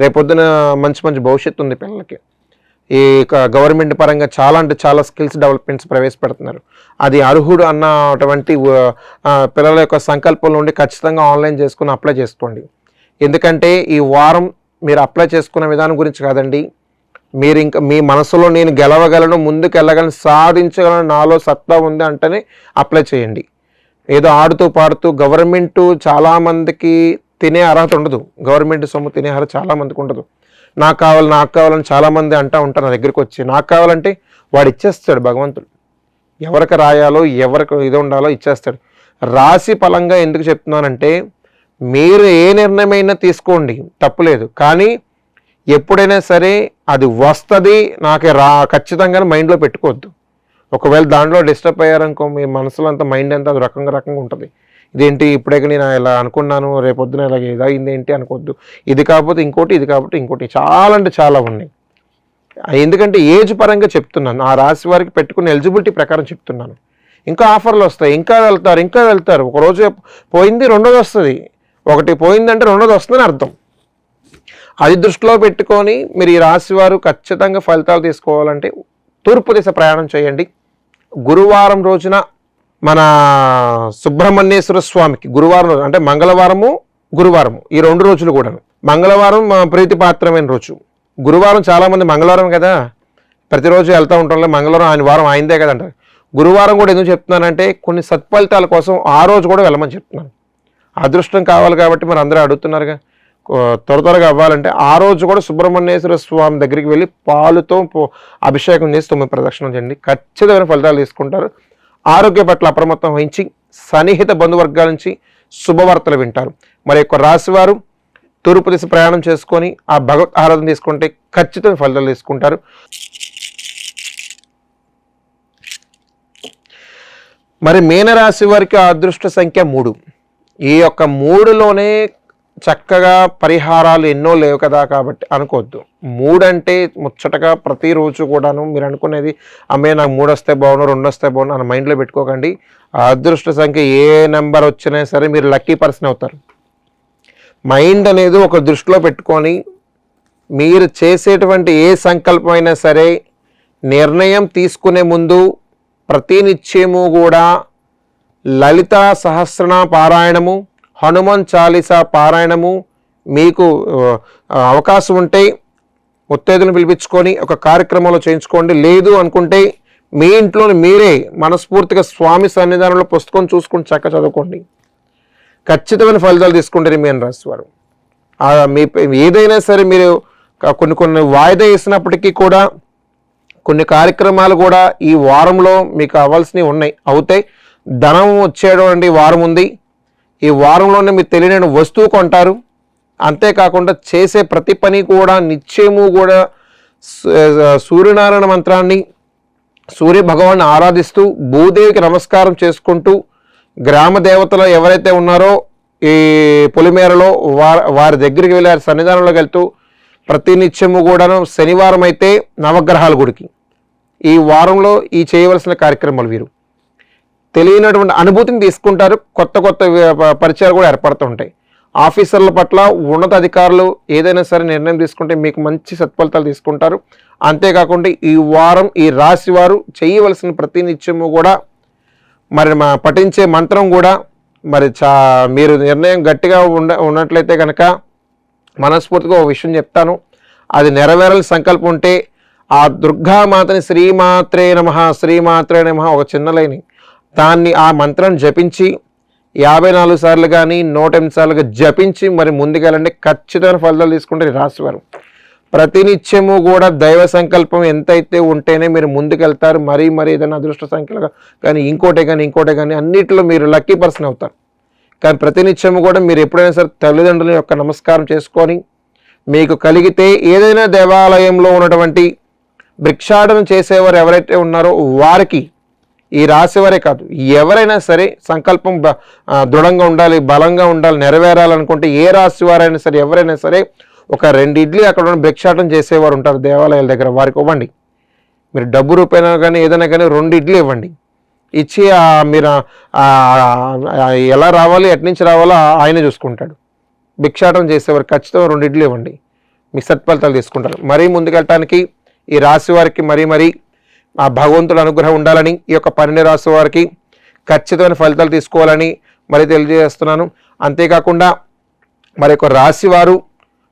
రేపొద్దున మంచి మంచి భవిష్యత్తు ఉంది పిల్లలకి. ఈ గవర్నమెంట్ పరంగా చాలా అంటే చాలా స్కిల్స్ డెవలప్మెంట్స్ ప్రవేశపెడుతున్నారు. అది అర్హుడు అన్నటువంటి పిల్లల యొక్క సంకల్పం నుండి ఖచ్చితంగా ఆన్లైన్ చేసుకుని అప్లై చేసుకోండి. ఎందుకంటే ఈ వారం మీరు అప్లై చేసుకున్న విధానం గురించి కాదండి, మీరు ఇంకా మీ మనసులో నేను గెలవగలను, ముందుకు వెళ్ళగలను, సాధించగలను, నాలో సత్తా ఉంది అంటేనే అప్లై చేయండి. ఏదో ఆడుతూ పాడుతూ గవర్నమెంట్ చాలామందికి తినే అర్హత ఉండదు. గవర్నమెంట్ సొమ్ము తినే అర్హత చాలామందికి ఉండదు. నాకు కావాలని చాలామంది అంటూ ఉంటారు నా దగ్గరికి వచ్చి. నాకు కావాలంటే వాడు ఇచ్చేస్తాడు భగవంతుడు. ఎవరికి రాయాలో ఎవరికి ఇది ఉండాలో ఇచ్చేస్తాడు. రాశి ఫలంగా ఎందుకు చెప్తున్నానంటే మీరు ఏ నిర్ణయమైనా తీసుకోండి, తప్పులేదు. కానీ ఎప్పుడైనా సరే అది వస్తుంది నాకే ఖచ్చితంగా మైండ్లో పెట్టుకోవద్దు. ఒకవేళ దాంట్లో డిస్టర్బ్ అయ్యారనుకో మీ మనసులో అంతా మైండ్ అంతా అది రకంగా ఉంటుంది. ఇదేంటి ఇప్పుడే నేను ఇలా అనుకున్నాను, రేపొద్దున ఇలాగ ఇదైంది ఏంటి అనుకోవద్దు. ఇది కాకపోతే ఇంకోటి, ఇది కాకపోతే ఇంకోటి, చాలా అంటే చాలా ఉన్నాయి. ఎందుకంటే ఏజ్ పరంగా చెప్తున్నాను, ఆ రాశి వారికి పెట్టుకున్న ఎలిజిబిలిటీ ప్రకారం చెప్తున్నాను. ఇంకా ఆఫర్లు వస్తాయి, ఇంకా వెళ్తారు. ఒకరోజు పోయింది రెండోది వస్తుంది, ఒకటి పోయిందంటే రెండోది వస్తుందని అర్థం. అది దృష్టిలో పెట్టుకొని మీరు ఈ రాశి వారు ఖచ్చితంగా ఫలితాలు తీసుకోవాలంటే తూర్పు దిశ ప్రయాణం చేయండి. గురువారం రోజున మన సుబ్రహ్మణ్యేశ్వర స్వామికి గురువారం రోజు అంటే మంగళవారము గురువారము ఈ 2 రోజులు కూడా. మంగళవారం ప్రీతిపాత్రమైన రోజు. గురువారం చాలామంది మంగళవారం కదా ప్రతిరోజు వెళ్తూ ఉంటాం, మంగళవారం ఆయన వారం ఆయనదే కదా అంటారు. గురువారం కూడా ఎందుకు చెప్తున్నానంటే కొన్ని సత్ఫలితాల కోసం ఆ రోజు కూడా వెళ్ళమని చెప్తున్నాను. అదృష్టం కావాలి కాబట్టి మరి అందరూ అడుగుతున్నారుగా, త్వరగా అవ్వాలంటే ఆ రోజు కూడా సుబ్రహ్మణ్యేశ్వర స్వామి దగ్గరికి వెళ్ళి పాలుతో అభిషేకం చేసి 9 ప్రదక్షిణలు చేయండి. ఖచ్చితమైన ఫలితాలు తీసుకుంటారు. ఆరోగ్య పట్ల అప్రమత్తం వహించి సన్నిహిత బంధువర్గాల నుంచి శుభవార్తలు వింటారు. మరి యొక్క రాశివారు తూర్పు దిశ ప్రయాణం చేసుకొని ఆ భగవత్ ఆరాధన తీసుకుంటే ఖచ్చితంగా ఫలితాలు తీసుకుంటారు. మరి మీనరాశి వారికి అదృష్ట సంఖ్య 3. ఈ యొక్క 3లోనే చక్కగా పరిహారాలు ఎన్నో లేవు కదా కాబట్టి అనుకోవద్దు. 3 అంటే ముచ్చటగా ప్రతిరోజు కూడాను మీరు అనుకునేది అమ్మే నాకు 3 వస్తే బాగుండు, 2 వస్తే బాగుండు అని మైండ్లో పెట్టుకోకండి. ఆ అదృష్ట సంఖ్య ఏ నెంబర్ వచ్చినా సరే మీరు లక్కీ పర్సన్ అవుతారు. మైండ్ అనేది ఒక దృష్టిలో పెట్టుకొని మీరు చేసేటువంటి ఏ సంకల్పం అయినా సరే నిర్ణయం తీసుకునే ముందు ప్రతినిత్యము కూడా లలిత సహస్రనామ పారాయణము, హనుమాన్ చాలీసా పారాయణము, మీకు అవకాశం ఉంటే ముత్తైదులను పిలిపించుకొని ఒక కార్యక్రమంలో చేయించుకోండి. లేదు అనుకుంటే మీ ఇంట్లోని మీరే మనస్ఫూర్తిగా స్వామి సన్నిధానంలో పుస్తకం చూసుకుని చక్కగా చదువుకోండి. ఖచ్చితమైన ఫలితాలు తీసుకుంటారు మీన రాశి వారు. మీ ఏదైనా సరే మీరు కొన్ని వాయిదా వేసినప్పటికీ కూడా కొన్ని కార్యక్రమాలు కూడా ఈ వారంలో మీకు అవ్వాల్సినవి ఉన్నాయి, అవుతాయి. ధనం వచ్చేటువంటి వారం ఉంది. ఈ వారంలోనే మీరు తెలియని వస్తువు కొంటారు. అంతేకాకుండా చేసే ప్రతి పని కూడా నిత్యము కూడా సూర్యనారాయణ మంత్రాన్ని, సూర్య భగవాన్ని ఆరాధిస్తూ భూదేవికి నమస్కారం చేసుకుంటూ గ్రామ దేవతలు ఎవరైతే ఉన్నారో ఈ పొలిమేరలో వారి దగ్గరికి వెళ్ళి వారి సన్నిధానంలోకి వెళ్తూ ప్రతినిత్యము కూడాను శనివారం అయితే నవగ్రహాల గుడికి ఈ వారంలో ఈ చేయవలసిన కార్యక్రమాలు వీరు తెలియనటువంటి అనుభూతిని తీసుకుంటారు. కొత్త పరిచయాలు కూడా ఏర్పడుతుంటాయి. ఆఫీసర్ల పట్ల ఉన్నతాధికారులు ఏదైనా సరే నిర్ణయం తీసుకుంటే మీకు మంచి సత్ఫలితాలు తీసుకుంటారు. అంతేకాకుండా ఈ వారం ఈ రాశి వారు చేయవలసిన ప్రతినిత్యము కూడా మరి పఠించే మంత్రం కూడా మరి మీరు నిర్ణయం గట్టిగా ఉన్నట్లయితే కనుక మనస్ఫూర్తిగా ఒక విషయం చెప్తాను, అది నెరవేరాలని సంకల్పం ఉంటే ఆ దుర్గామాతని శ్రీమాత్రే నమః శ్రీమాత్రే నమః ఒక చిన్న లైని దాన్ని ఆ మంత్రాన్ని జపించి 54 సార్లు కానీ 108 సార్లుగా జపించి మరి ముందుకెళ్ళండి. ఖచ్చితమైన ఫలితాలు తీసుకుంటే రాశివారు ప్రతినిత్యము కూడా దైవ సంకల్పం ఎంతైతే ఉంటేనే మీరు ముందుకెళ్తారు. మరీ ఏదైనా అదృష్ట సంఖ్యలుగా కానీ ఇంకోటే కానీ అన్నిటిలో మీరు లక్కీ పర్సన్ అవుతారు. కానీ ప్రతినిత్యము కూడా మీరు ఎప్పుడైనా సరే తల్లిదండ్రుల యొక్క నమస్కారం చేసుకొని మీకు కలిగితే ఏదైనా దేవాలయంలో ఉన్నటువంటి భిక్షాటన చేసేవారు ఎవరైతే ఉన్నారో వారికి, ఈ రాశి వారే కాదు ఎవరైనా సరే సంకల్పం దృఢంగా ఉండాలి, బలంగా ఉండాలి, నెరవేరాలనుకుంటే ఏ రాశి వారైనా సరే ఎవరైనా సరే ఒక 2 ఇడ్లీ అక్కడ ఉన్న భిక్షాటన చేసేవారు ఉంటారు దేవాలయాల దగ్గర, వారికి ఇవ్వండి. మీరు డబ్బు రూపాయన కానీ ఏదైనా కానీ 2 ఇడ్లీ ఇవ్వండి. ఇచ్చి మీరు ఎలా రావాలి, ఎట్నుంచి రావాలో ఆయనే చూసుకుంటాడు. భిక్షాటన చేసేవారు ఖచ్చితంగా 2 ఇడ్లీ ఇవ్వండి, మీ సత్ఫలితాలు తీసుకుంటారు. మరీ ముందుకెళ్ళటానికి ఈ రాశి వారికి మరీ ఆ భగవంతుడు అనుగ్రహం ఉండాలని, ఈ యొక్క 12 రాశి వారికి ఖచ్చితమైన ఫలితాలు తీసుకోవాలని మరి తెలియజేస్తున్నాను. అంతేకాకుండా మరి యొక్క రాశి వారు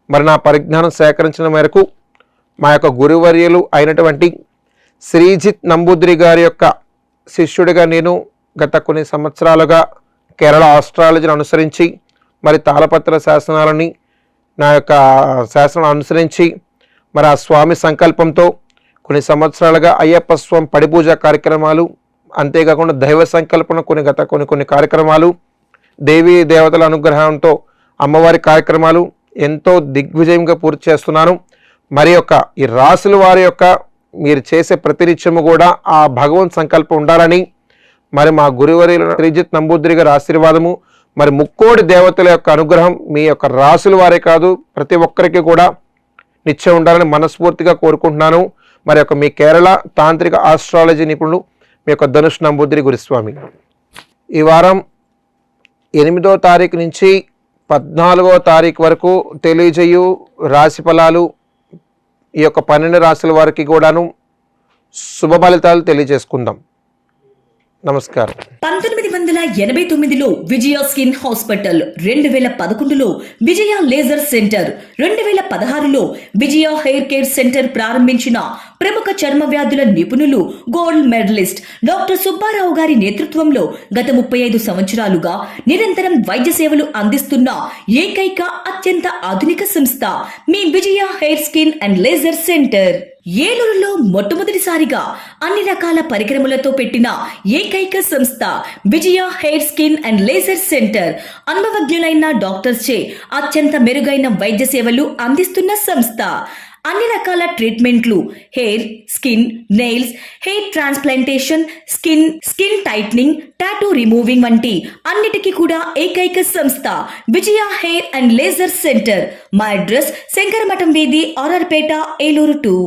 మరి నా పరిజ్ఞానం సేకరించిన మేరకు మా యొక్క గురువర్యులు అయినటువంటి శ్రీజిత్ నంబూద్రి గారి యొక్క శిష్యుడిగా నేను గత కొన్ని సంవత్సరాలుగా కేరళ ఆస్ట్రాలజీని అనుసరించి మరి తాళపత్ర శాసనాలని నా యొక్క శాసనాలను అనుసరించి మరి ఆ స్వామి సంకల్పంతో కొన్ని సంవత్సరాలుగా అయ్యప్ప స్వామి పడిపూజ కార్యక్రమాలు, అంతేకాకుండా దైవ సంకల్పన కొన్ని కార్యక్రమాలు, దేవీ దేవతల అనుగ్రహంతో అమ్మవారి కార్యక్రమాలు ఎంతో దిగ్విజయంగా పూర్తి చేస్తున్నాను. మరి యొక్క ఈ రాసుల వారి యొక్క మీరు చేసే ప్రతినిత్యము కూడా ఆ భగవంత్ సంకల్పం ఉండాలని మరి మా గురువర్యులు శ్రీజిత్ నంబూద్రి గారి ఆశీర్వాదము, మరి ముక్కోడి దేవతల యొక్క అనుగ్రహం మీ యొక్క రాసుల వారే కాదు ప్రతి ఒక్కరికి కూడా నిత్యం ఉండాలని మనస్ఫూర్తిగా కోరుకుంటున్నాను. మరి యొక్క మీ కేరళ తాంత్రిక ఆస్ట్రాలజీ నిపుణులు మీ యొక్క ధనుష్ నంబూద్రి గురుస్వామి. ఈ వారం 8వ తారీఖు నుంచి 14వ తారీఖు వరకు తెలియజేయు రాశి ఫలాలు ఈ యొక్క 12 రాశుల వారికి కూడాను శుభ ఫలితాలు తెలియజేసుకుందాం. నమస్కారం. 1989లో విజయ స్కిన్ హాస్పిటల్, 2011లో విజయ లేజర్ సెంటర్, 2016లో విజయ హెయిర్ కేర్ సెంటర్ ప్రారంభించిన ప్రముఖ చర్మ వ్యాధుల నిపుణులు, గోల్డ్ మెడలిస్ట్ డాక్టర్ సుబ్బారావు గారి నేతృత్వంలో గత 35 సంవత్సరాలుగా నిరంతరం వైద్య సేవలు అందిస్తున్న ఏకైక అత్యంత ఆధునిక సంస్థ మీ Vijaya hair skin and laser centre. ఏలూరులో మొట్టమొదటిసారిగా అన్ని రకాల పరికరములతో పెట్టిన ఏకైక సంస్థ Vijaya hair skin and laser centre. అనుభవజ్ఞులైన డాక్టర్స్ చే అత్యంత మెరుగైన వైద్య సేవలు అందిస్తున్న సంస్థ. అన్ని రకాల ట్రీట్మెంట్లు, hair, skin, nails, hair transplantation, skin tightening, tattoo removing వంటి అన్నిటికీ కూడా ఏకైక సంస్థ Vijaya hair and laser centre. మా అడ్రస్ శంకరమఠం వీధి, ఆర్ఆర్పేట, ఏలూరు 2.